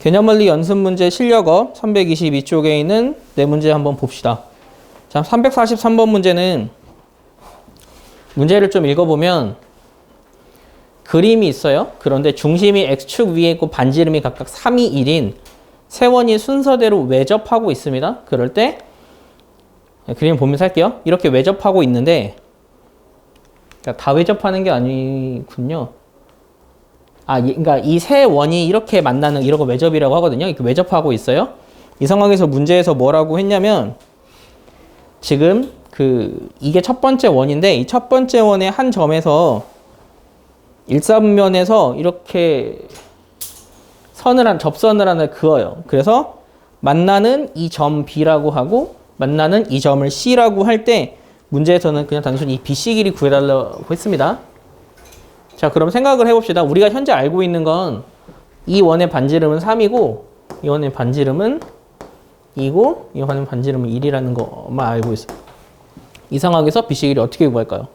개념원리 연습 문제 실력어 322쪽에 있는 네 문제 한번 봅시다. 자, 343번 문제는 문제를 좀 읽어보면 그림이 있어요. 그런데 중심이 X축 위에 있고 반지름이 각각 3이 1인 세 원이 순서대로 외접하고 있습니다. 그럴 때 그림 보면서 할게요. 이렇게 외접하고 있는데 그러니까 다 외접하는 게 아니군요. 그러니까 이 세 원이 이렇게 만나는 이런 거 외접이라고 하거든요. 이렇게 외접하고 있어요. 이 상황에서 문제에서 뭐라고 했냐면 지금 이게 첫 번째 원인데 이 첫 번째 원의 한 점에서 일사분면에서 이렇게 접선을 하나 그어요. 그래서 만나는 이 점 B라고 하고 만나는 이 점을 C라고 할 때 문제에서는 그냥 단순히 BC 길이 구해달라고 했습니다. 자, 그럼 생각을 해봅시다. 우리가 현재 알고 있는 건 이 원의 반지름은 3이고 이 원의 반지름은 2고 이 원의 반지름은 1이라는 것만 알고 있어요. 이 상황에서 BC 길이 어떻게 구할까요?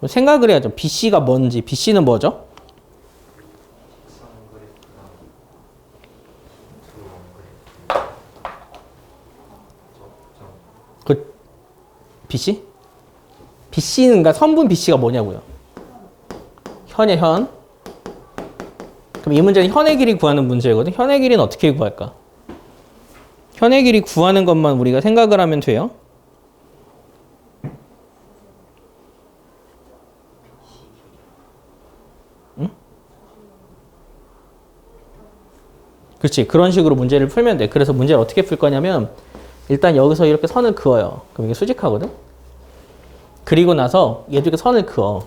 생각을 해야죠. BC가 뭔지. BC는 뭐죠? BC? BC는 그러니까 선분 BC가 뭐냐고요? 현의 현. 그럼 이 문제는 현의 길이 구하는 문제거든. 현의 길이는 어떻게 구할까? 현의 길이 구하는 것만 우리가 생각을 하면 돼요. 응? 그렇지. 그런 식으로 문제를 풀면 돼. 그래서 문제를 어떻게 풀 거냐면 일단 여기서 이렇게 선을 그어요. 그럼 이게 수직하거든? 그리고 나서 얘도 이렇게 선을 그어.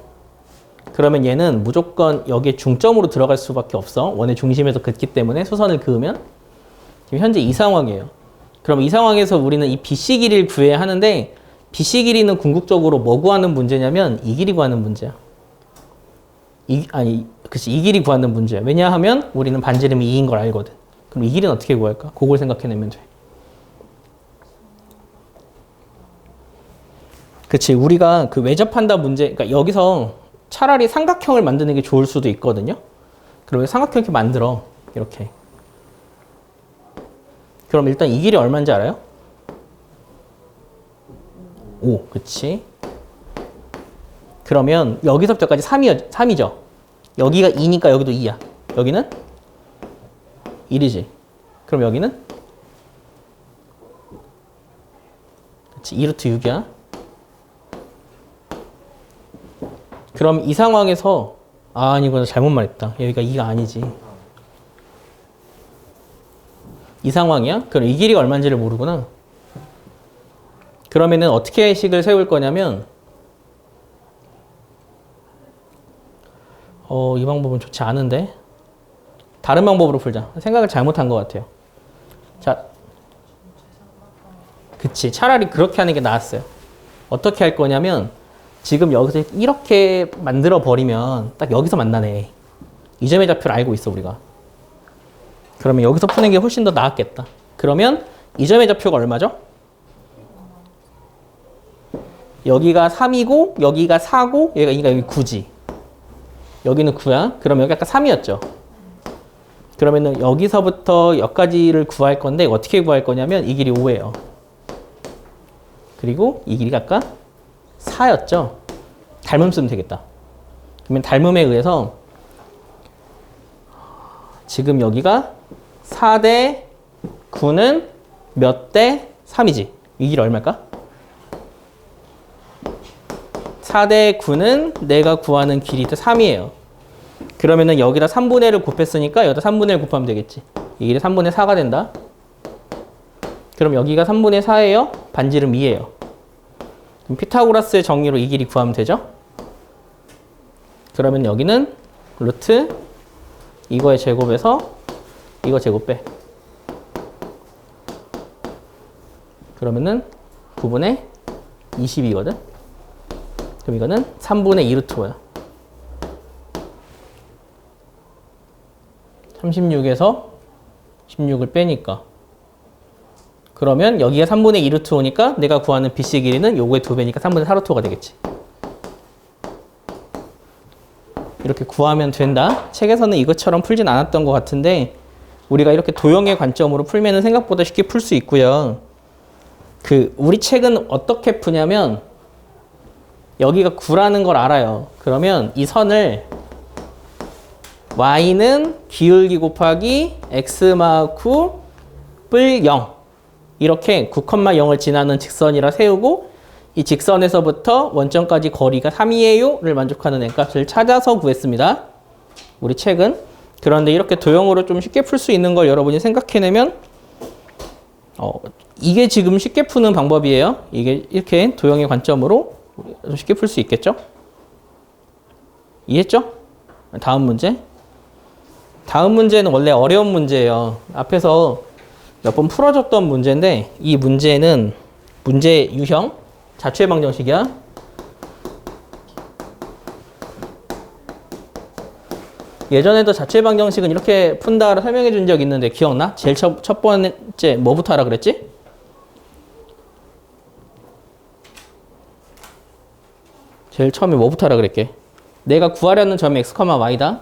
그러면 얘는 무조건 여기에 중점으로 들어갈 수밖에 없어. 원의 중심에서 긋기 때문에 수선을 그으면. 지금 현재 이 상황이에요. 그럼 이 상황에서 우리는 이 BC 길이를 구해야 하는데 BC 길이는 궁극적으로 뭐 구하는 문제냐면 이 길이 구하는 문제야. 이 길이 구하는 문제야. 왜냐하면 우리는 반지름이 2인 걸 알거든. 그럼 이 길이는 어떻게 구할까? 그걸 생각해내면 돼. 그치. 우리가 외접한다 문제, 그러니까 여기서 차라리 삼각형을 만드는 게 좋을 수도 있거든요. 그러면 삼각형 이렇게 만들어. 이렇게. 그럼 일단 이 길이 얼마인지 알아요? 5. 그치. 그러면 여기서부터까지 3이죠. 여기가 2니까 여기도 2야. 여기는 1이지. 그럼 여기는? 그치. 2루트 6이야. 그럼 이 상황에서 아니구나. 잘못 말했다. 여기가 2가 아니지. 이 상황이야? 그럼 이 길이가 얼마인지를 모르구나. 그러면은 어떻게 식을 세울 거냐면 이 방법은 좋지 않은데 다른 방법으로 풀자. 생각을 잘못한 것 같아요. 자, 그치. 차라리 그렇게 하는 게 나았어요. 어떻게 할 거냐면 지금 여기서 이렇게 만들어 버리면 딱 여기서 만나네. 이 점의 좌표를 알고 있어 우리가. 그러면 여기서 푸는 게 훨씬 더 나았겠다. 그러면 이 점의 좌표가 얼마죠? 여기가 3이고 여기가 4고 여기가 여기 9지. 여기는 9야. 그럼 여기 아까 3이었죠. 그러면은 여기서부터 여기까지를 구할 건데 어떻게 구할 거냐면 이 길이 5예요. 그리고 이 길이가 아까 4였죠. 닮음 쓰면 되겠다. 그러면 닮음에 의해서 지금 여기가 4대 9는 몇 대 3이지? 이 길이 얼마일까? 4대 9는 내가 구하는 길이 3이에요. 그러면은 여기다 3분의 1을 곱했으니까 여기다 3분의 1 곱하면 되겠지. 이 길이 3분의 4가 된다. 그럼 여기가 3분의 4예요. 반지름 2예요. 그럼 피타고라스의 정리로 이 길이 구하면 되죠? 그러면 여기는 루트 이거의 제곱에서 이거 제곱 빼. 그러면은 9분의 22거든? 그럼 이거는 3분의 2 루트 5야. 36에서 16을 빼니까. 그러면 여기가 3분의 2 루트 5니까 내가 구하는 BC 길이는 요거의 2배니까 3분의 4 루트 5가 되겠지. 이렇게 구하면 된다. 책에서는 이것처럼 풀진 않았던 것 같은데 우리가 이렇게 도형의 관점으로 풀면은 생각보다 쉽게 풀 수 있고요. 우리 책은 어떻게 푸냐면 여기가 9라는 걸 알아요. 그러면 이 선을 y는 기울기 곱하기 x마크 뿔 0 이렇게 9,0을 지나는 직선이라 세우고 이 직선에서부터 원점까지 거리가 3이에요를 만족하는 n값을 찾아서 구했습니다. 우리 책은. 그런데 이렇게 도형으로 좀 쉽게 풀 수 있는 걸 여러분이 생각해내면 이게 지금 쉽게 푸는 방법이에요. 이게 이렇게 도형의 관점으로 좀 쉽게 풀 수 있겠죠? 이해했죠? 다음 문제. 다음 문제는 원래 어려운 문제예요. 앞에서 몇 번 풀어줬던 문제인데 이 문제는 문제 유형 자취의 방정식이야. 예전에도 자취의 방정식은 이렇게 푼다를 설명해 준 적 있는데 기억나? 제일 첫 번째 뭐부터 하라 그랬지? 제일 처음에 뭐부터 하라 그랬게? 내가 구하려는 점이 x, y다.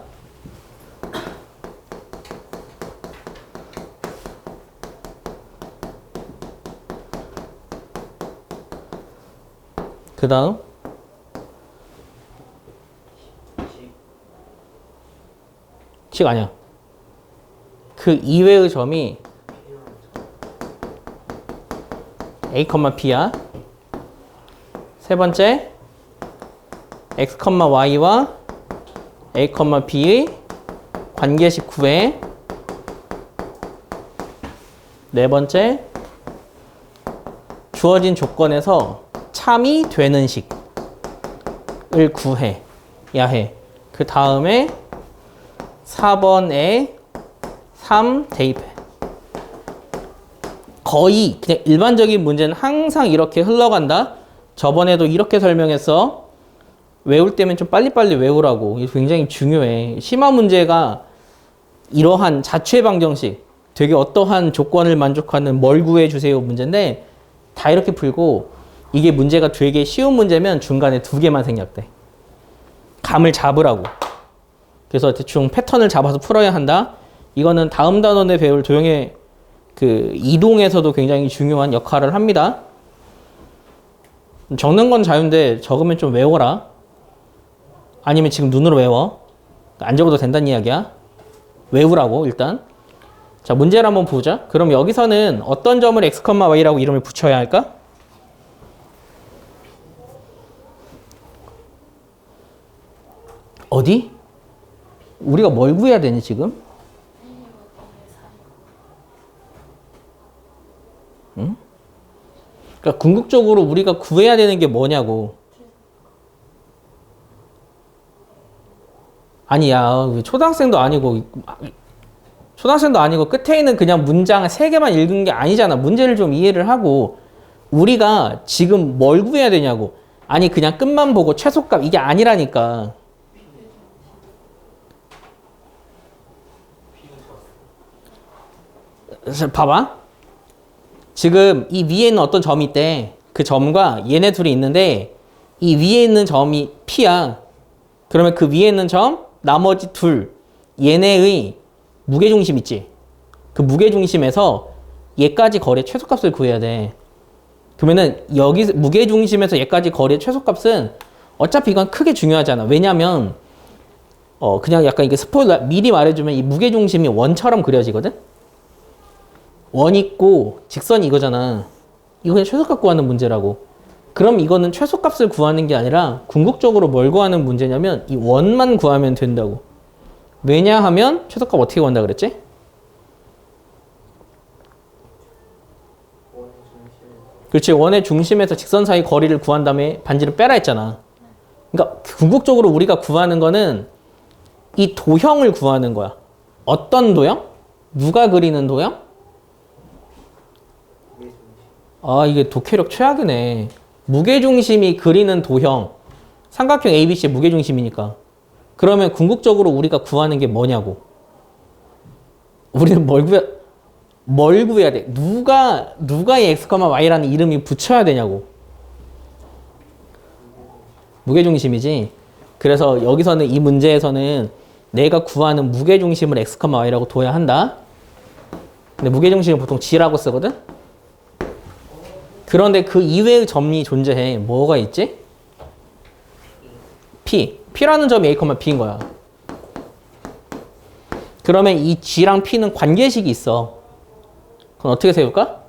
그 다음 식 아니야. 그 이외의 점이 a, p야. 세 번째 x, y와 a, b의 관계식 구해. 네 번째 주어진 조건에서 참이 되는 식을 구해야 해. 그 다음에 4번에 3 대입해. 거의 그냥 일반적인 문제는 항상 이렇게 흘러간다. 저번에도 이렇게 설명해서 외울 때면 좀 빨리빨리 외우라고. 이게 굉장히 중요해. 심화 문제가 이러한 자취의 방정식, 되게 어떠한 조건을 만족하는 뭘 구해주세요 문제인데 다 이렇게 풀고 이게 문제가 되게 쉬운 문제면 중간에 2개만 생략돼. 감을 잡으라고. 그래서 대충 패턴을 잡아서 풀어야 한다. 이거는 다음 단원에 배울 도형의 이동에서도 굉장히 중요한 역할을 합니다. 적는 건 자유인데 적으면 좀 외워라. 아니면 지금 눈으로 외워. 안 적어도 된다는 이야기야. 외우라고 일단. 자, 문제를 한번 보자. 그럼 여기서는 어떤 점을 x, y라고 이름을 붙여야 할까? 어디? 우리가 뭘 구해야 되니 지금? 응? 그러니까 궁극적으로 우리가 구해야 되는 게 뭐냐고. 아니야. 초등학생도 아니고 끝에 있는 그냥 문장 3개만 읽은 게 아니잖아. 문제를 좀 이해를 하고 우리가 지금 뭘 구해야 되냐고. 아니 그냥 끝만 보고 최소값 이게 아니라니까. 봐봐. 지금 이 위에 있는 어떤 점이 있대. 그 점과 얘네 둘이 있는데 이 위에 있는 점이 P야. 그러면 그 위에 있는 점, 나머지 둘, 얘네의 무게중심 있지? 그 무게중심에서 얘까지 거리의 최소값을 구해야 돼. 그러면은 여기 무게중심에서 얘까지 거리의 최소값은 어차피 이건 크게 중요하잖아. 왜냐면 그냥 약간 이게 스포일러 미리 말해주면 이 무게중심이 원처럼 그려지거든? 원 있고 직선이 이거잖아. 이거 그냥 최소값 구하는 문제라고. 그럼 이거는 최소값을 구하는 게 아니라 궁극적으로 뭘 구하는 문제냐면 이 원만 구하면 된다고. 왜냐하면 최소값 어떻게 구한다 그랬지? 그렇지. 원의 중심에서 직선 사이 거리를 구한 다음에 반지를 빼라 했잖아. 그러니까 궁극적으로 우리가 구하는 거는 이 도형을 구하는 거야. 어떤 도형? 누가 그리는 도형? 아, 이게 독해력 최악이네. 무게중심이 그리는 도형. 삼각형 ABC의 무게중심이니까. 그러면 궁극적으로 우리가 구하는 게 뭐냐고. 우리는 뭘 구해야 돼? 누가 이 x, y라는 이름이 붙여야 되냐고. 무게중심이지. 그래서 여기서는 이 문제에서는 내가 구하는 무게중심을 x, y라고 둬야 한다. 근데 무게중심을 보통 g라고 쓰거든? 그런데 그 이외의 점이 존재해. 뭐가 있지? p. p라는 점이 a, b인 거야. 그러면 이 g랑 p는 관계식이 있어. 그럼 어떻게 세울까?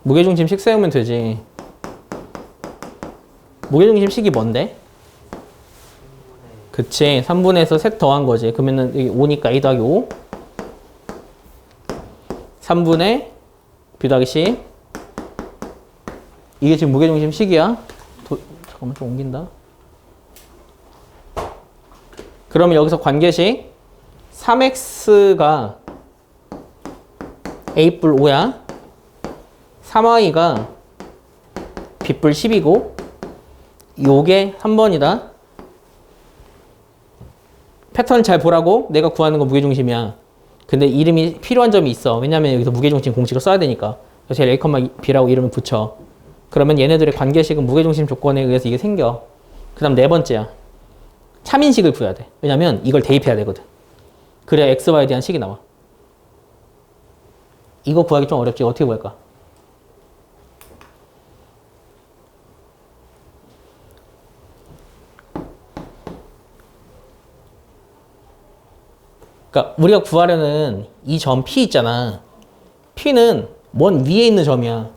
무게중심식 세우면 되지. 무게중심식이 뭔데? 그치. 3분의 3 더한 거지. 그러면은 여기 5니까 a 더하기 5. 3분의 b 더하기 c. 이게 지금 무게중심식이야. 잠깐만 좀 옮긴다. 그러면 여기서 관계식 3x가 a 뿔 5야. 3y가 b 뿔 10이고 요게 3번이다. 패턴 잘 보라고. 내가 구하는 건 무게중심이야. 근데 이름이 필요한 점이 있어. 왜냐면 여기서 무게중심 공식을 써야 되니까. 그래서 a, b라고 이름을 붙여. 그러면 얘네들의 관계식은 무게중심 조건에 의해서 이게 생겨. 그 다음 네 번째야. 참인식을 구해야 돼. 왜냐면 이걸 대입해야 되거든. 그래야 x, y에 대한 식이 나와. 이거 구하기 좀 어렵지. 어떻게 구할까? 그러니까 우리가 구하려는 이 점 P 있잖아. P는 먼 위에 있는 점이야.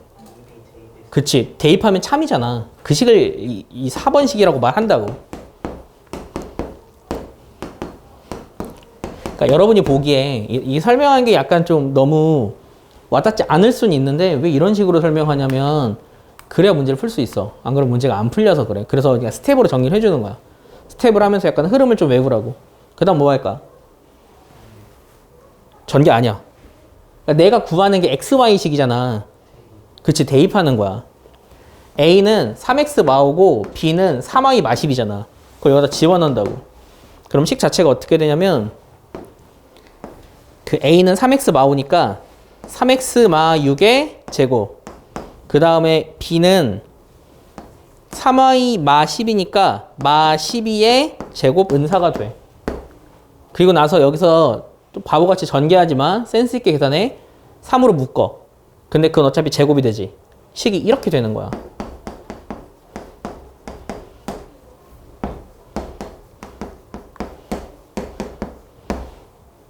그치. 대입하면 참이잖아. 그 식을 이 4번 식이라고 말한다고. 그러니까 여러분이 보기에 이 설명한 게 약간 좀 너무 와닿지 않을 수는 있는데 왜 이런 식으로 설명하냐면 그래야 문제를 풀 수 있어. 안 그러면 문제가 안 풀려서 그래. 그래서 그냥 스텝으로 정리를 해주는 거야. 스텝을 하면서 약간 흐름을 좀 외우라고. 그 다음 뭐 할까? 전개 아니야. 그러니까 내가 구하는 게 XY식이잖아. 그치, 대입하는 거야. A는 3X 마오고 B는 3Y 마십이잖아. 그걸 여기다 집어넣는다고. 그럼 식 자체가 어떻게 되냐면 그 A는 3X 마오니까 3X 마 6의 제곱. 그 다음에 B는 3Y 마 10이니까 마 12의 제곱 은사가 돼. 그리고 나서 여기서 또 바보같이 전개하지만 센스 있게 계산해. 3으로 묶어. 근데 그건 어차피 제곱이 되지. 식이 이렇게 되는 거야.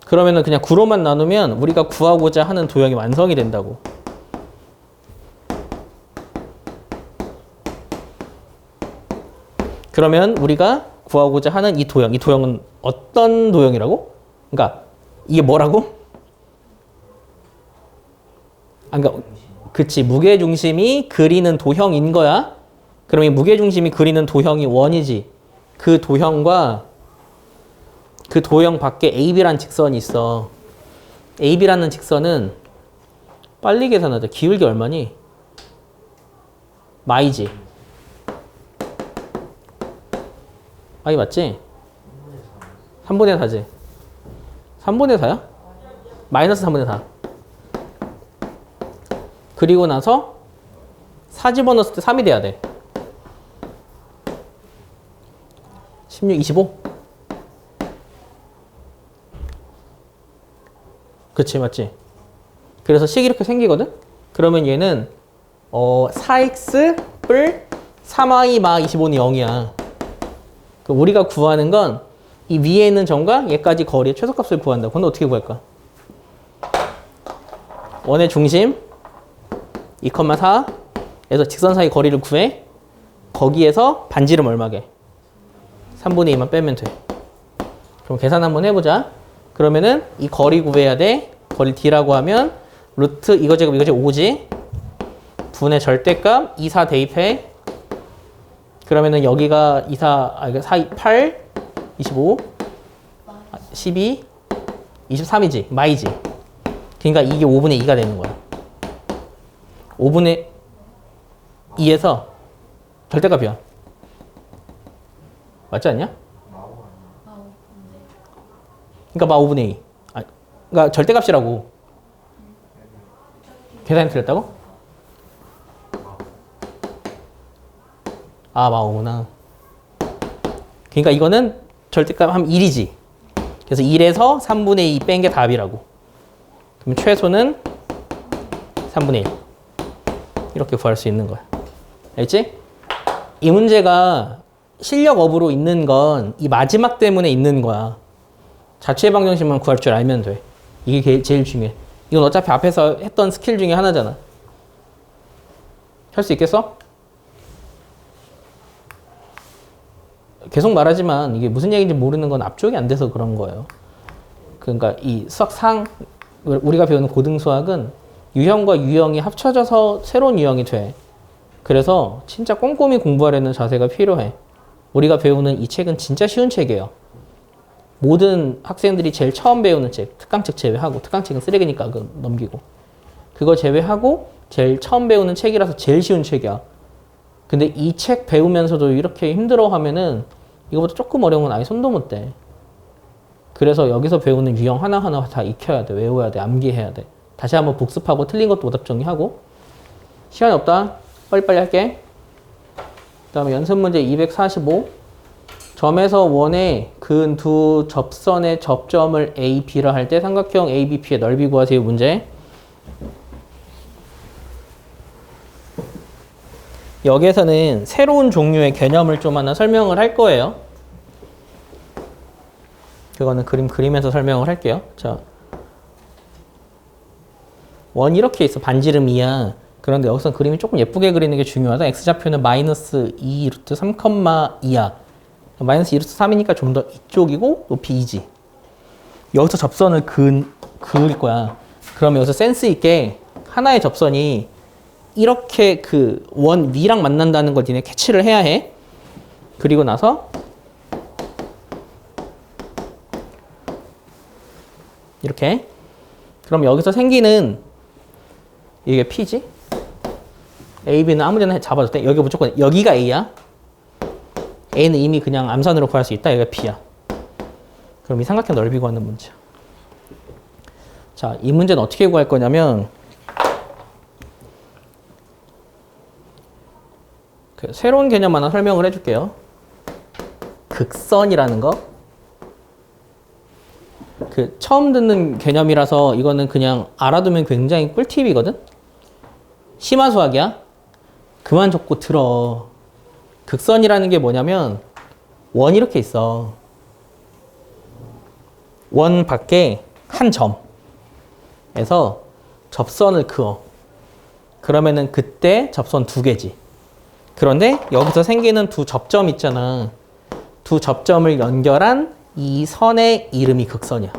그러면은 그냥 구로만 나누면 우리가 구하고자 하는 도형이 완성이 된다고. 그러면 우리가 구하고자 하는 이 도형은 어떤 도형이라고? 그러니까 이게 뭐라고? 그러니까 그치, 무게중심이 그리는 도형인 거야. 그럼 이 무게중심이 그리는 도형이 원이지. 그 도형과 그 도형 밖에 AB라는 직선이 있어. AB라는 직선은 빨리 계산하자. 기울기 얼마니? 마이지. 마이 맞지? 3분의 4지. 3분의 4야? 마이너스 3분의 4. 그리고 나서 4 집어넣었을 때 3이 돼야 돼. 16, 25? 그치, 맞지? 그래서 식이 이렇게 생기거든? 그러면 얘는 4x 뿔 3y 마 25는 0이야. 그럼 우리가 구하는 건 이 위에 있는 점과 얘까지 거리의 최소값을 구한다. 그건 어떻게 구할까? 원의 중심 2,4에서 직선 사이 거리를 구해. 거기에서 반지름 얼마게? 3분의 2만 빼면 돼. 그럼 계산 한번 해보자. 그러면은 이 거리 구해야 돼. 거리 D라고 하면 루트 이거 제곱 이거 제곱 5지. 분의 절대값 2, 4 대입해. 그러면은 여기가 2, 4, 8, 25, 12, 23이지. 마이지. 그러니까 이게 5분의 2가 되는 거야. 5분의 2에서 절대값이야. 맞지 않냐? 그러니까 마 5분의 2. 그러니까 절대값이라고. 계산이 틀렸다고? 아, 마오구나. 그러니까 이거는 절대값 하면 1이지. 그래서 1에서 3분의 2 뺀 게 답이라고. 그럼 최소는 3분의 1. 이렇게 구할 수 있는 거야. 알지? 이 문제가 실력업으로 있는 건 이 마지막 때문에 있는 거야. 자취의 방정식만 구할 줄 알면 돼. 이게 제일 중요해. 이건 어차피 앞에서 했던 스킬 중에 하나잖아. 할 수 있겠어? 계속 말하지만 이게 무슨 얘기인지 모르는 건 앞쪽이 안 돼서 그런 거예요. 그러니까 이 수학상, 우리가 배우는 고등수학은 유형과 유형이 합쳐져서 새로운 유형이 돼. 그래서 진짜 꼼꼼히 공부하려는 자세가 필요해. 우리가 배우는 이 책은 진짜 쉬운 책이에요. 모든 학생들이 제일 처음 배우는 책, 특강책 제외하고, 특강책은 쓰레기니까 넘기고. 그거 제외하고 제일 처음 배우는 책이라서 제일 쉬운 책이야. 근데 이 책 배우면서도 이렇게 힘들어하면은 이거보다 조금 어려운 건 아예 손도 못 대. 그래서 여기서 배우는 유형 하나하나 다 익혀야 돼. 외워야 돼. 암기해야 돼. 다시 한번 복습하고 틀린 것도 오답 정리하고. 시간이 없다. 빨리빨리 할게. 그 다음에 연습 문제 245. 점에서 원의 근 두 접선의 접점을 A, B라 할 때 삼각형 A, B, P의 넓이 구하세요 문제. 여기에서는 새로운 종류의 개념을 좀 하나 설명을 할 거예요. 그거는 그리면서 설명을 할게요. 자, 원 이렇게 있어. 반지름 2야. 그런데 여기서 그림이 조금 예쁘게 그리는 게 중요하다. x좌표는 마이너스 2 루트 3,2야. 마이너스 2 루트 3이니까 좀 더 이쪽이고 높이 2지. 여기서 접선을 그을 거야. 그러면 여기서 센스 있게 하나의 접선이 이렇게 그 원 위랑 만난다는 걸 니네 캐치를 해야 해. 그리고 나서 이렇게. 그럼 여기서 생기는 이게 P지? A, B는 아무 데나 잡아도 돼. 여기 무조건 여기가 A야. A는 이미 그냥 암산으로 구할 수 있다. 여기가 B야. 그럼 이 삼각형 넓이 구하는 문제야. 자, 이 문제는 어떻게 구할 거냐면 새로운 개념 하나 설명을 해줄게요. 극선이라는 거. 처음 듣는 개념이라서 이거는 그냥 알아두면 굉장히 꿀팁이거든? 심화 수학이야. 그만 적고 들어. 극선이라는 게 뭐냐면 원 이렇게 있어. 원 밖에 한 점에서 접선을 그어. 그러면은 그때 접선 두 개지. 그런데 여기서 생기는 두 접점 있잖아. 두 접점을 연결한 이 선의 이름이 극선이야.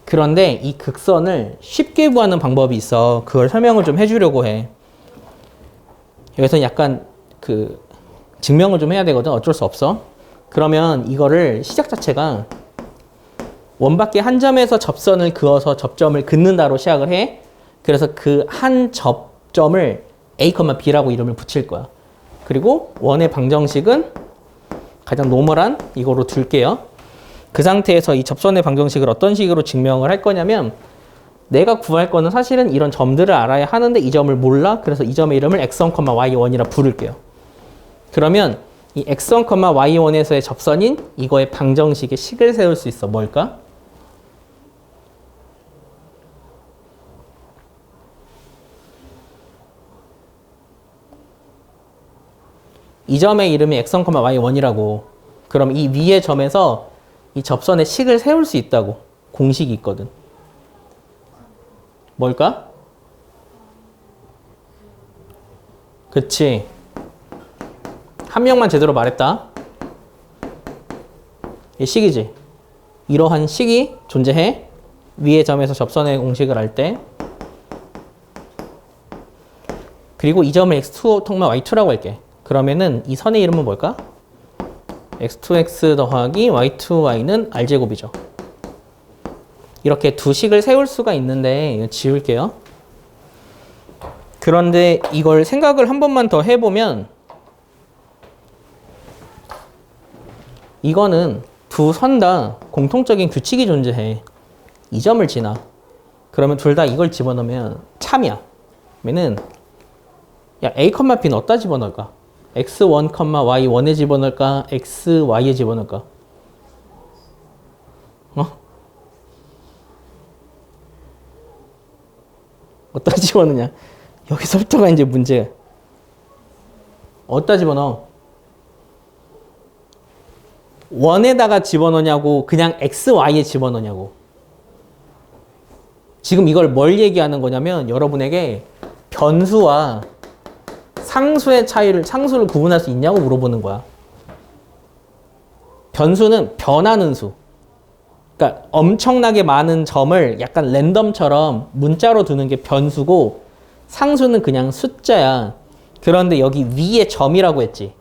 그런데 이 극선을 쉽게 구하는 방법이 있어. 그걸 설명을 좀 해주려고 해. 여기서 약간 증명을 좀 해야 되거든. 어쩔 수 없어. 그러면 이거를 시작 자체가 원 밖에 한 점에서 접선을 그어서 접점을 긋는다로 시작을 해. 그래서 그 한 접점을 A, B라고 이름을 붙일 거야. 그리고 원의 방정식은 가장 노멀한 이거로 둘게요. 그 상태에서 이 접선의 방정식을 어떤 식으로 증명을 할 거냐면 내가 구할 거는 사실은 이런 점들을 알아야 하는데 이 점을 몰라. 그래서 이 점의 이름을 x1, y1이라 부를게요. 그러면 이 x1, y1에서의 접선인 이거의 방정식의 식을 세울 수 있어. 뭘까? 이 점의 이름이 x1, y1이라고. 그럼 이 위의 점에서 이 접선의 식을 세울 수 있다고. 공식이 있거든. 뭘까? 그치. 한 명만 제대로 말했다. 이 식이지. 이러한 식이 존재해. 위의 점에서 접선의 공식을 할 때. 그리고 이 점을 x2, y2라고 할게. 그러면은 이 선의 이름은 뭘까? x2x 더하기 y2y는 r제곱이죠. 이렇게 두 식을 세울 수가 있는데 이거 지울게요. 그런데 이걸 생각을 한 번만 더 해보면 이거는 두 선 다 공통적인 규칙이 존재해. 이 점을 지나. 그러면 둘 다 이걸 집어넣으면 참이야. 그러면은 야, A, B는 어디다 집어넣을까? x1, y1에 집어넣을까? xy에 집어넣을까? 어디다 집어넣냐? 여기서부터가 이제 문제야. 어디다 집어넣어? 원에다가 집어넣냐고 그냥 xy에 집어넣냐고. 지금 이걸 뭘 얘기하는 거냐면 여러분에게 변수와 상수의 차이를, 상수를 구분할 수 있냐고 물어보는 거야. 변수는 변하는 수. 그러니까 엄청나게 많은 점을 약간 랜덤처럼 문자로 두는 게 변수고, 상수는 그냥 숫자야. 그런데 여기 위에 점이라고 했지.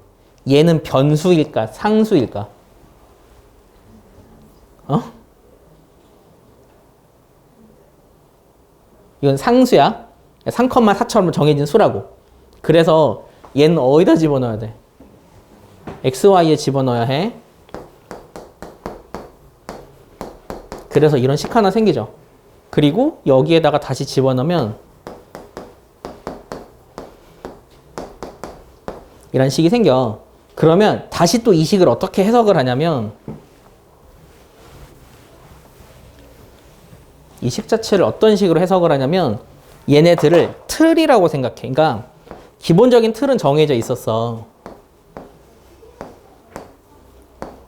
얘는 변수일까 상수일까? 이건 상수야. 3,4처럼 정해진 수라고. 그래서 얘는 어디다 집어넣어야 돼? xy에 집어넣어야 해. 그래서 이런 식 하나 생기죠. 그리고 여기에다가 다시 집어넣으면 이런 식이 생겨. 그러면 다시 또 이 식을 어떻게 해석을 하냐면 이 식 자체를 어떤 식으로 해석을 하냐면 얘네들을 틀이라고 생각해. 그러니까 기본적인 틀은 정해져 있었어.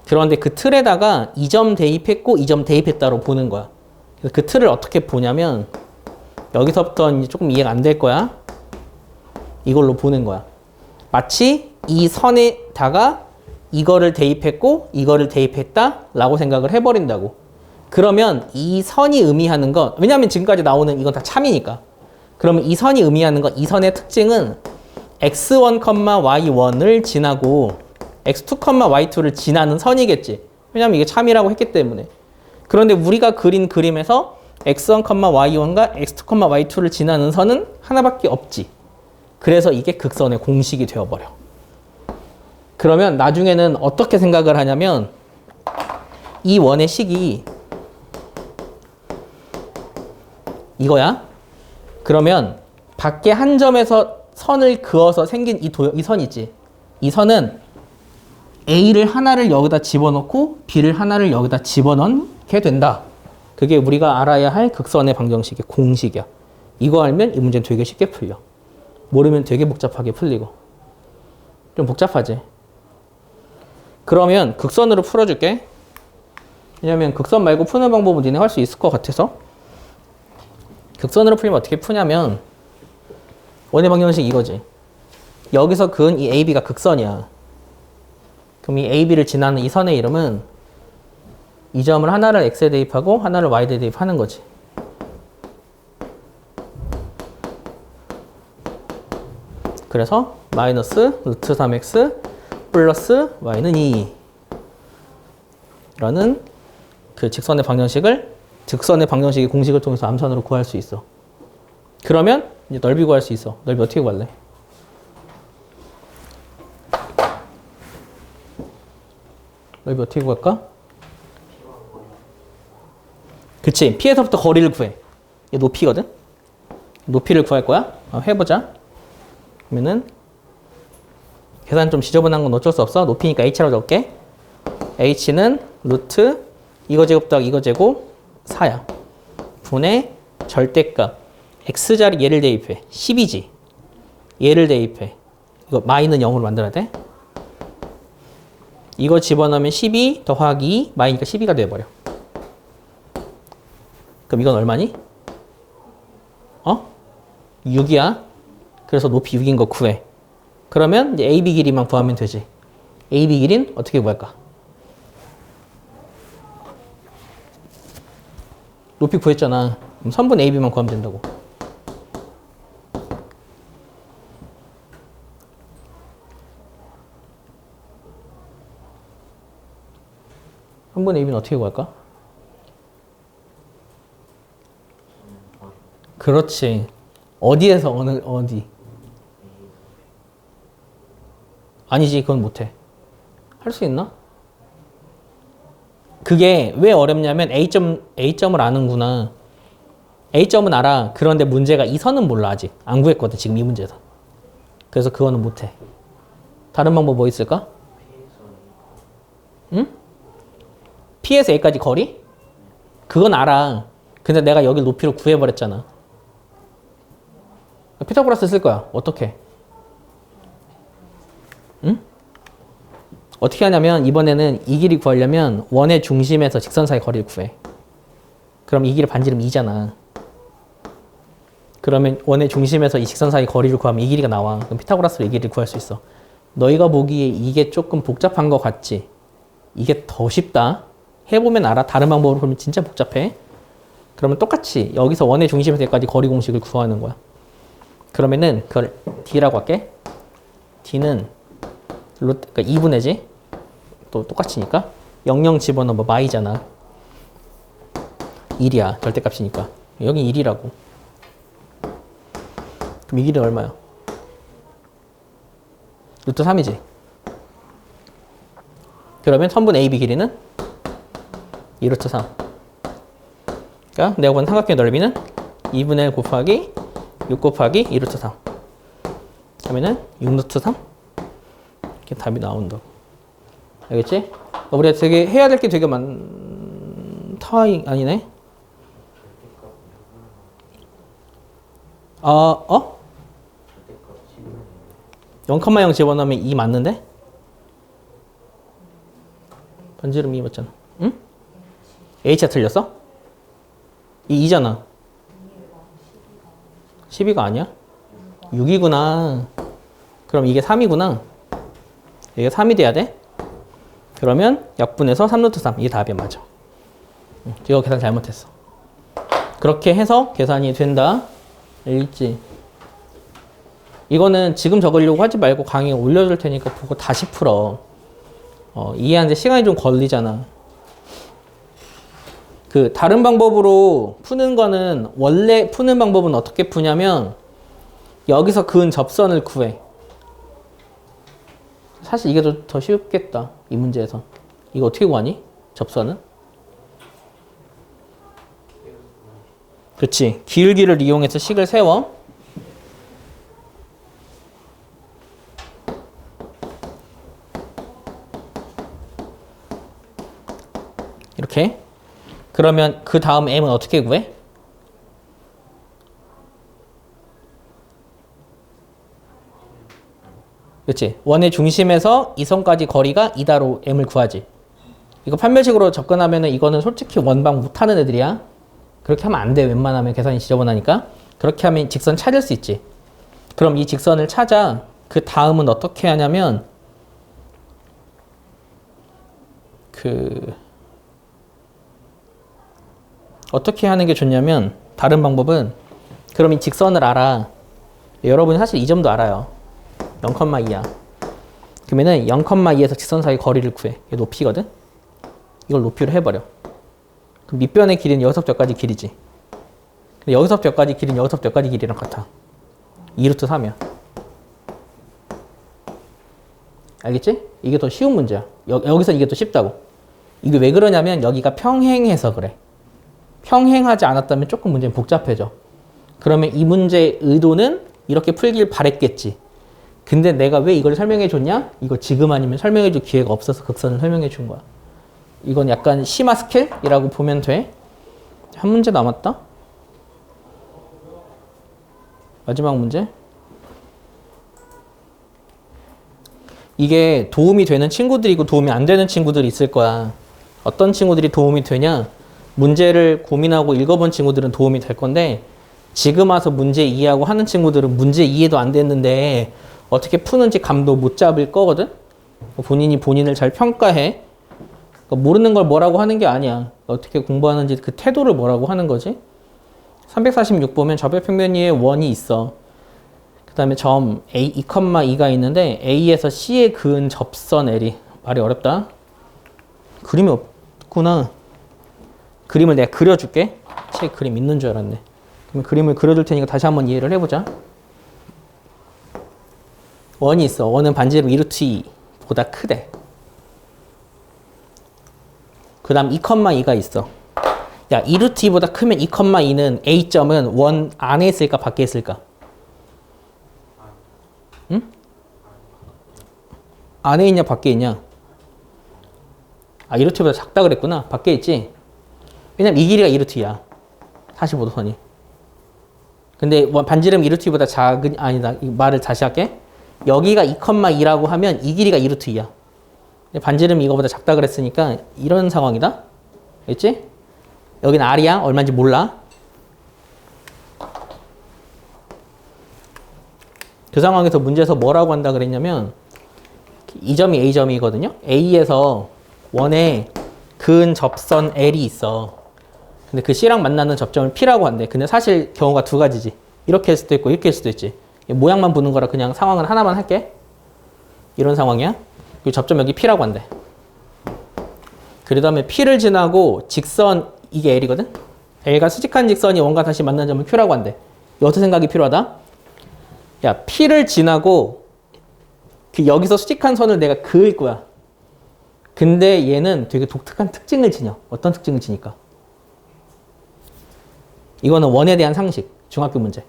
그런데 그 틀에다가 이 점 대입했고 이 점 대입했다로 보는 거야. 그래서 그 틀을 어떻게 보냐면 여기서부터 이제 조금 이해가 안 될 거야. 이걸로 보는 거야. 마치 이 선에다가 이거를 대입했고 이거를 대입했다 라고 생각을 해버린다고. 그러면 이 선이 의미하는 건, 왜냐하면 지금까지 나오는 이건 다 참이니까. 그러면 이 선이 의미하는 건, 이 선의 특징은 x1, y1을 지나고 x2, y2를 지나는 선이겠지. 왜냐하면 이게 참이라고 했기 때문에. 그런데 우리가 그린 그림에서 x1, y1과 x2, y2를 지나는 선은 하나밖에 없지. 그래서 이게 극선의 공식이 되어버려. 그러면 나중에는 어떻게 생각을 하냐면 이 원의 식이 이거야. 그러면 밖에 한 점에서 선을 그어서 생긴 이 선 있지. 이 선은 A를 하나를 여기다 집어넣고 B를 하나를 여기다 집어넣게 된다. 그게 우리가 알아야 할 극선의 방정식의 공식이야. 이거 알면 이 문제는 되게 쉽게 풀려. 모르면 되게 복잡하게 풀리고. 좀 복잡하지? 그러면 극선으로 풀어줄게. 왜냐면 극선 말고 푸는 방법은 니네 할 수 있을 것 같아서. 극선으로 풀리면 어떻게 푸냐면 원의 방정식 이거지. 여기서 그은 이 AB가 극선이야. 그럼 이 AB를 지나는 이 선의 이름은 이 점을 하나를 X에 대입하고 하나를 Y에 대입하는 거지. 그래서 마이너스 루트 3x 플러스 y는 2 라는 그 직선의 방정식의 공식을 통해서 암산으로 구할 수 있어. 그러면 이제 넓이 구할 수 있어. 넓이 어떻게 구할래? 넓이 어떻게 구할까? 그치. P에서부터 거리를 구해. 이게 높이거든? 높이를 구할 거야. 해보자. 그러면은 계산 좀 지저분한 건 어쩔 수 없어. 높이니까 h라고 적을게. h는 루트 이거 제곱 더하기 이거 제곱 4야. 분의 절대값. x자리 얘를 대입해. 10이지. 얘를 대입해. 이거 마이는 0으로 만들어야 돼. 이거 집어넣으면 12 더하기 마이니까 12가 돼버려. 그럼 이건 얼마니? 6이야. 그래서 높이 6인 거 구해. 그러면 이제 AB 길이만 구하면 되지. AB 길이는 어떻게 구할까? 높이 구했잖아. 그럼 3분의 AB만 구하면 된다고. 한 분의 AB는 어떻게 구할까? 그렇지. 어디에서 어디? 아니지, 그건 못해. 할 수 있나? 그게 왜 어렵냐면 A점을 아는구나. A점은 알아. 그런데 문제가 이 선은 몰라 아직. 안 구했거든 지금 이 문제에서. 그래서 그거는 못해. 다른 방법 뭐 있을까? 응? P에서 A까지 거리? 그건 알아. 근데 내가 여기 높이를 구해버렸잖아. 피타고라스 쓸 거야. 어떻게? 응? 어떻게 하냐면 이번에는 이 길이 구하려면 원의 중심에서 직선 사이 거리를 구해. 그럼 이 길의 반지름 2잖아. 그러면 원의 중심에서 이 직선 사이 거리를 구하면 이 길이가 나와. 그럼 피타고라스로 이 길이를 구할 수 있어. 너희가 보기에 이게 조금 복잡한 것 같지? 이게 더 쉽다. 해보면 알아. 다른 방법으로 그러면 진짜 복잡해. 그러면 똑같이 여기서 원의 중심에서 여기까지 거리 공식을 구하는 거야. 그러면은 그걸 D라고 할게. D는 그러니까 2분의지. 또 똑같이니까 00 집어넣으면 마이잖아. 1이야. 절대값이니까. 여긴 1이라고. 그럼 이 길이 얼마야? 루트 3이지. 그러면 선분 AB 길이는 2루트 3. 그러니까 내가 본 삼각형의 넓이는 2분의 1 곱하기 6 곱하기 2루트 3. 하면은 6루트 3? 이렇게 답이 나온다. 알겠지? 우리가 되게 해야 될 게 되게 많다. 아니네. 0,0 집어넣으면 2 맞는데? 반지름 2 맞잖아. 응? H가 틀렸어? 이 2잖아. 12가 아니야? 6이구나. 그럼 이게 3이구나. 이게 3이 돼야 돼? 그러면 약분해서 3루트 3. 이게 답이 맞아. 이거 계산 잘못했어. 그렇게 해서 계산이 된다. 알겠지? 이거는 지금 적으려고 하지 말고 강의에 올려줄 테니까 보고 다시 풀어. 이해하는데 시간이 좀 걸리잖아. 그 다른 방법으로 푸는 거는 원래 푸는 방법은 어떻게 푸냐면 여기서 그은 접선을 구해. 사실 이게 더 쉽겠다. 이 문제에서. 이거 어떻게 구하니? 접선은? 그렇지. 기울기를 이용해서 식을 세워. 이렇게. 그러면 그 다음 m은 어떻게 구해? 그렇지. 원의 중심에서 이 선까지 거리가 2다로 m을 구하지. 이거 판별식으로 접근하면 이거는 솔직히 원방 못하는 애들이야. 그렇게 하면 안 돼. 웬만하면 계산이 지저분하니까. 그렇게 하면 직선 찾을 수 있지. 그럼 이 직선을 찾아. 그 다음은 어떻게 하냐면 어떻게 하는 게 좋냐면 다른 방법은 그럼 이 직선을 알아. 여러분이 사실 이 점도 알아요. 0,2야. 그러면은 0,2에서 직선 사이 거리를 구해. 이게 높이거든. 이걸 높이로 해버려. 그럼 밑변의 길이는 여기서부터 여기까지 길이지. 여기서부터 여기까지 길이는 여기서부터 여기까지 길이랑 같아. 2루트 3이야. 알겠지? 이게 더 쉬운 문제야. 여기서 이게 더 쉽다고. 이게 왜 그러냐면 여기가 평행해서 그래. 평행하지 않았다면 조금 문제는 복잡해져. 그러면 이 문제의 의도는 이렇게 풀길 바랬겠지. 근데 내가 왜 이걸 설명해 줬냐? 이거 지금 아니면 설명해 줄 기회가 없어서 극선을 설명해 준 거야. 이건 약간 심화 스킬이라고 보면 돼. 한 문제 남았다. 마지막 문제. 이게 도움이 되는 친구들이고 도움이 안 되는 친구들이 있을 거야. 어떤 친구들이 도움이 되냐? 문제를 고민하고 읽어본 친구들은 도움이 될 건데 지금 와서 문제 이해하고 하는 친구들은 문제 이해도 안 됐는데 어떻게 푸는지 감도 못 잡을 거거든? 본인이 본인을 잘 평가해. 그러니까 모르는 걸 뭐라고 하는 게 아니야. 어떻게 공부하는지 그 태도를 뭐라고 하는 거지? 346 보면 좌표평면 위에 원이 있어. 그 다음에 점 A, 2,2가 있는데 A에서 C에 그은 접선 L이 말이 어렵다. 그림이 없구나. 그림을 내가 그려줄게. 책 그림 있는 줄 알았네. 그럼 그림을 그려줄 테니까 다시 한번 이해를 해보자. 원이 있어. 원은 반지름 2루트 2보다 크대. 그 다음 2,2가 있어. 야, 2루트 2보다 크면 2,2는 A점은 원 안에 있을까 밖에 있을까? 응? 안에 있냐 밖에 있냐? 아 2루트보다 작다 그랬구나. 밖에 있지? 왜냐면 이 길이가 2루트야. 45도 선이. 근데 뭐 반지름 2루트보다 작은 아니다. 이 말을 다시 할게. 여기가 2,2라고 하면 이 길이가 2루트야. 반지름이 이거보다 작다 그랬으니까 이런 상황이다. 알겠지? 여기는 R이야. 얼마인지 몰라. 그 상황에서 문제에서 뭐라고 한다 그랬냐면 이 점이 A점이거든요. A에서 원에 근 접선 L이 있어. 근데 그 C랑 만나는 접점을 P라고 한대. 근데 사실 경우가 두 가지지. 이렇게 할 수도 있고 이렇게 할 수도 있지. 모양만 보는 거라 그냥 상황은 하나만 할게. 이런 상황이야. 그 접점 여기 P라고 한대. 그 다음에 P를 지나고 직선 이게 L이거든. L가 수직한 직선이 원과 다시 만나는 점을 Q라고 한대. 여기서 생각이 필요하다. 야, P를 지나고 여기서 수직한 선을 내가 그을 거야. 근데 얘는 되게 독특한 특징을 지녀. 어떤 특징을 지니까? 이거는 원에 대한 상식. 중학교 문제.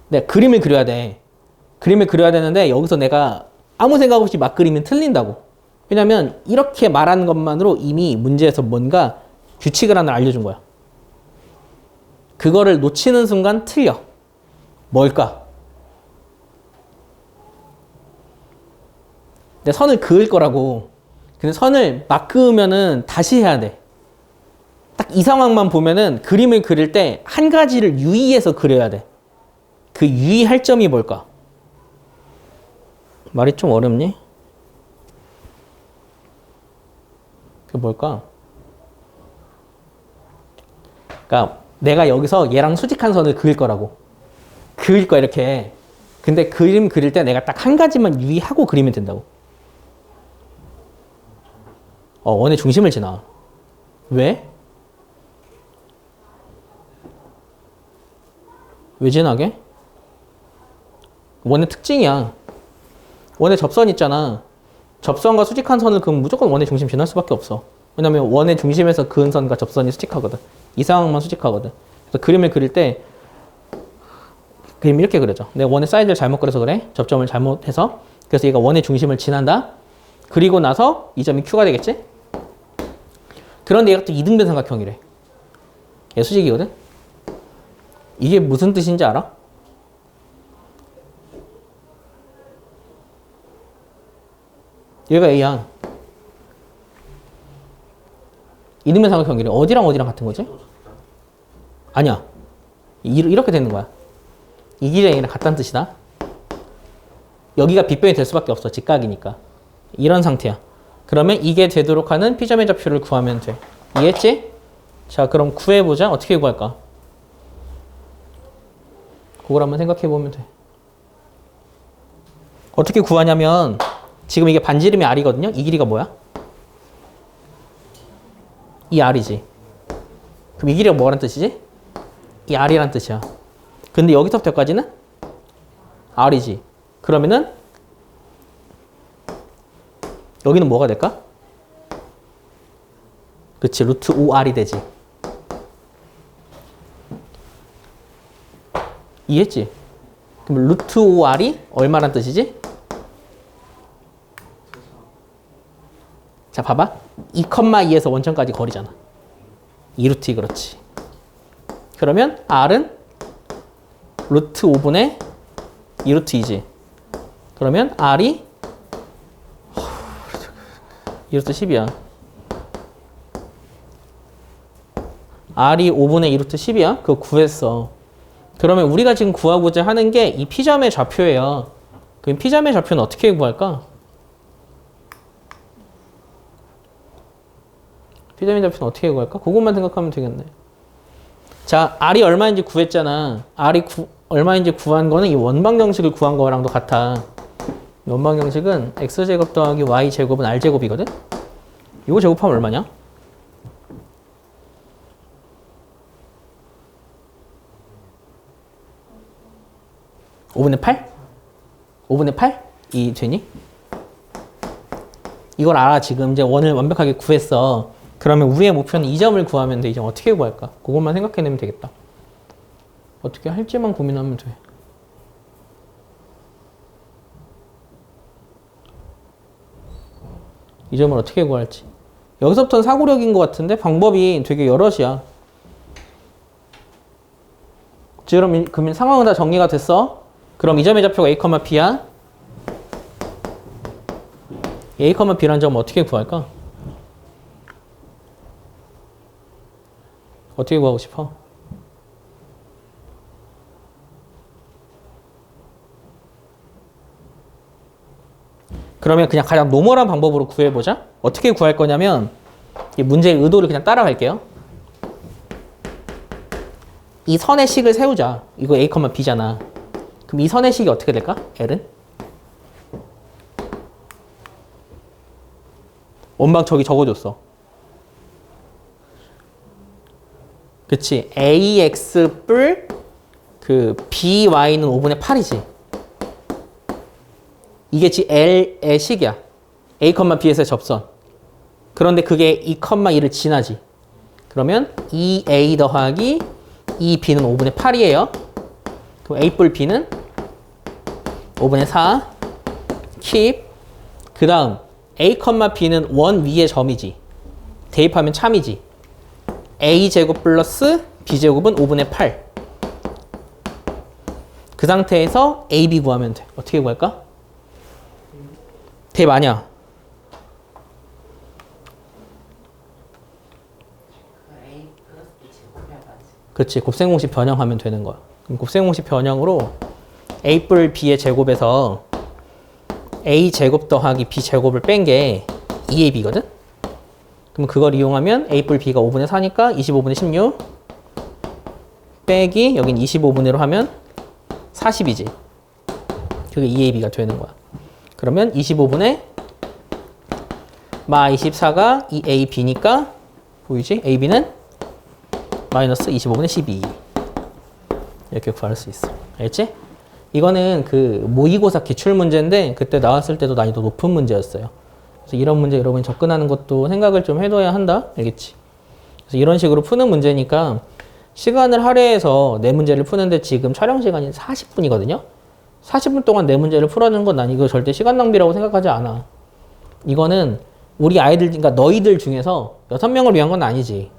내가 그림을 그려야 돼. 그림을 그려야 되는데 여기서 내가 아무 생각 없이 막 그리면 틀린다고. 왜냐면 이렇게 말하는 것만으로 이미 문제에서 뭔가 규칙을 하나 알려준 거야. 그거를 놓치는 순간 틀려. 뭘까? 근데 선을 그을 거라고. 근데 선을 막 그으면은 다시 해야 돼. 딱 이 상황만 보면은 그림을 그릴 때 한 가지를 유의해서 그려야 돼. 그 유의할 점이 뭘까? 말이 좀 어렵니? 그게 뭘까? 그러니까 내가 여기서 얘랑 수직한 선을 그을 거라고. 그을 거야 이렇게. 근데 그림 그릴 때 내가 딱 한 가지만 유의하고 그리면 된다고. 원의 중심을 지나. 왜? 왜 지나게? 원의 특징이야. 원의 접선 있잖아. 접선과 수직한 선을 그으면 무조건 원의 중심 지날 수밖에 없어. 왜냐면 원의 중심에서 그은 선과 접선이 수직하거든. 이 상황만 수직하거든. 그래서 그림을 그릴 때 그림 이렇게 그려져. 내가 원의 사이즈를 잘못 그려서 그래. 접점을 잘못해서. 그래서 얘가 원의 중심을 지난다. 그리고 나서 이 점이 Q가 되겠지? 그런데 얘가 또 이등변 삼각형이래. 얘 수직이거든? 이게 무슨 뜻인지 알아? 얘가 A야. 이등변 삼각형이래. 어디랑 어디랑 같은 거지? 아니야. 이렇게 되는 거야. 이 길이랑 얘랑 같다는 뜻이다. 여기가 빗변이 될 수밖에 없어. 직각이니까. 이런 상태야. 그러면 이게 되도록 하는 P점의 좌표를 구하면 돼. 이해했지? 자, 그럼 구해보자. 어떻게 구할까? 그걸 한번 생각해보면 돼. 어떻게 구하냐면 지금 이게 반지름이 R이거든요. 이 길이가 뭐야? 이 R이지. 그럼 이 길이가 뭐라는 뜻이지? 이 R이란 뜻이야. 근데 여기서부터 여기까지는 R이지. 그러면은 여기는 뭐가 될까? 그치, 루트 5R이 되지. 이해했지? 그럼 루트 5R이 얼마란 뜻이지? 자, 봐봐. 2,2에서 원점까지 거리잖아. 2루트 2 그렇지. 그러면 R은 루트 5분의 2루트 2지. 그러면 R이 2루트 10이야. R이 5분의 2루트 10이야. 그거 구했어. 그러면 우리가 지금 구하고자 하는 게 이 P점의 좌표예요. 그럼 P점의 좌표는 어떻게 구할까? P점의 좌표는 어떻게 구할까? 그것만 생각하면 되겠네. 자, R이 얼마인지 구했잖아. R이 얼마인지 구한 거는 이 원방정식을 구한 거랑도 같아. 원방정식은 x제곱 더하기 y제곱은 r제곱이거든? 이거 제곱하면 얼마냐? 5분의 8? 5분의 8? 이 되니? 이걸 알아. 지금 이제 원을 완벽하게 구했어. 그러면 우리의 목표는 이 점을 구하면 돼. 이제 어떻게 구할까? 그것만 생각해내면 되겠다. 어떻게 할지만 고민하면 돼. 이 점을 어떻게 구할지. 여기서부터는 사고력인 것 같은데 방법이 되게 여럿이야. 그럼 상황은 다 정리가 됐어. 그럼 이 점의 좌표가 A, B야. A, B라는 점을 어떻게 구할까? 어떻게 구하고 싶어? 그러면 그냥 가장 노멀한 방법으로 구해보자. 어떻게 구할 거냐면 이 문제의 의도를 그냥 따라갈게요. 이 선의 식을 세우자. 이거 A, B잖아. 그럼 이 선의 식이 어떻게 될까? L은? 원방 저기 적어줬어. 그치? AX 뿔 BY는 5분의 8이지. 이게 L의 식이야. A, B에서의 접선. 그런데 그게 2,2를 지나지. 그러면 2A 더하기 2B는 5분의 8이에요. 그럼 A 뿔 B는 5분의 4. keep. 그 다음 A, B는 원 위의 점이지. 대입하면 참이지. A제곱 플러스 B제곱은 5분의 8. 그 상태에서 AB 구하면 돼. 어떻게 구할까? 대입 아니야. 그렇지. 곱셈공식 변형하면 되는 거야. 그럼 곱셈공식 변형으로 A 뿔 B의 제곱에서 A 제곱 더하기 B 제곱을 뺀 게 2AB거든? 그럼 그걸 이용하면 A 뿔 B가 5분의 4니까 25분의 16 빼기 여긴 25분의 1로 하면 40이지. 그게 2AB가 되는 거야. 그러면 25분의 마 24가 2AB니까 보이지? AB는 마이너스 25분의 12 이렇게 구할 수 있어. 알겠지? 이거는 그 모의고사 기출문제인데 그때 나왔을 때도 난이도 높은 문제였어요. 그래서 이런 문제 여러분이 접근하는 것도 생각을 좀 해둬야 한다. 알겠지? 그래서 이런 식으로 푸는 문제니까 시간을 할애해서 내 문제를 푸는데 지금 촬영 시간이 40분이거든요. 40분 동안 내 문제를 풀어주는 건 난 이거 절대 시간 낭비라고 생각하지 않아. 이거는 우리 아이들, 그러니까 너희들 중에서 6명을 위한 건 아니지.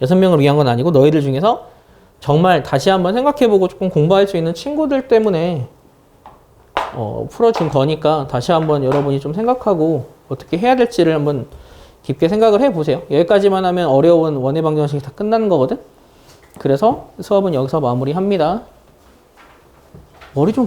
6명을 위한 건 아니고 너희들 중에서 정말 다시 한번 생각해보고 조금 공부할 수 있는 친구들 때문에 풀어준 거니까 다시 한번 여러분이 좀 생각하고 어떻게 해야 될지를 한번 깊게 생각을 해보세요. 여기까지만 하면 어려운 원의 방정식이 다 끝나는 거거든. 그래서 수업은 여기서 마무리합니다. 머리 좀